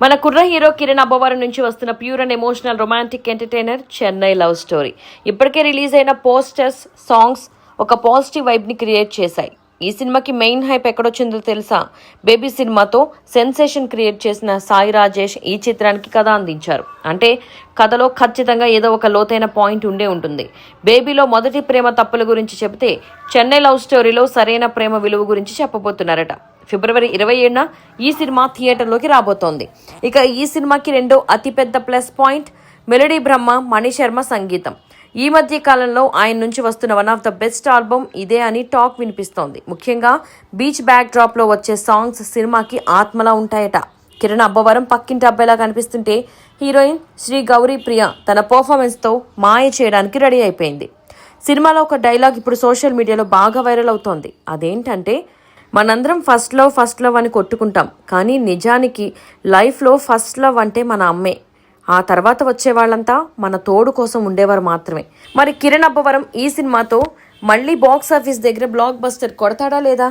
మన కుర్ర హీరో కిరణ్ అబ్బవరం నుంచి వస్తున్న pure and emotional romantic entertainer Chennai love story. ఇప్పటికే రిలీజ్ అయిన పోస్టర్స్, సాంగ్స్ ఒక పాజిటివ్ వైబ్ ని క్రియేట్ చేశాయి. ఈ సినిమాకి మెయిన్ హైప్ ఎక్కడొచ్చిందో తెలుసా? బేబీ సినిమాతో సెన్సేషన్ క్రియేట్ చేసిన సాయి రాజేష్ ఈ చిత్రానికి కథ అందించారు. అంటే కథలో ఖచ్చితంగా ఏదో ఒక లోతైన పాయింట్ ఉండే ఉంటుంది. బేబీలో మొదటి ప్రేమ తప్పుల గురించి చెబితే, చెన్నై లవ్ స్టోరీలో సరైన ప్రేమ విలువ గురించి చెప్పబోతున్నారట. ఫిబ్రవరి 27న ఈ సినిమా థియేటర్లోకి రాబోతోంది. ఇక ఈ సినిమాకి రెండో అతిపెద్ద ప్లస్ పాయింట్ మెలోడీ బ్రహ్మ మణిశర్మ సంగీతం. ఈ మధ్య కాలంలో ఆయన నుంచి వస్తున్న one of the best album ఇదే అని టాక్ వినిపిస్తోంది. ముఖ్యంగా బీచ్ బ్యాక్ డ్రాప్ లో వచ్చే సాంగ్స్ సినిమాకి ఆత్మలా ఉంటాయట. కిరణ్ అబ్బవరం పక్కింటి అబ్బాయిలా కనిపిస్తుంటే హీరోయిన్ శ్రీ గౌరీ ప్రియ తన పర్ఫార్మెన్స్ తో మాయ చేయడానికి రెడీ అయిపోయింది. సినిమాలో ఒక డైలాగ్ ఇప్పుడు సోషల్ మీడియాలో బాగా వైరల్ అవుతోంది. అదేంటంటే, మనందరం ఫస్ట్ లవ్ అని కొట్టుకుంటాం, కానీ నిజానికి లైఫ్లో ఫస్ట్ లవ్ అంటే మన అమ్మే. ఆ తర్వాత వచ్చే వాళ్ళంతా మన తోడు కోసం ఉండేవారు మాత్రమే. మరి కిరణ్ అబ్బవరం ఈ సినిమాతో మళ్ళీ బాక్స్ ఆఫీస్ దగ్గర బ్లాక్ బస్టర్ కొడతాడా లేదా?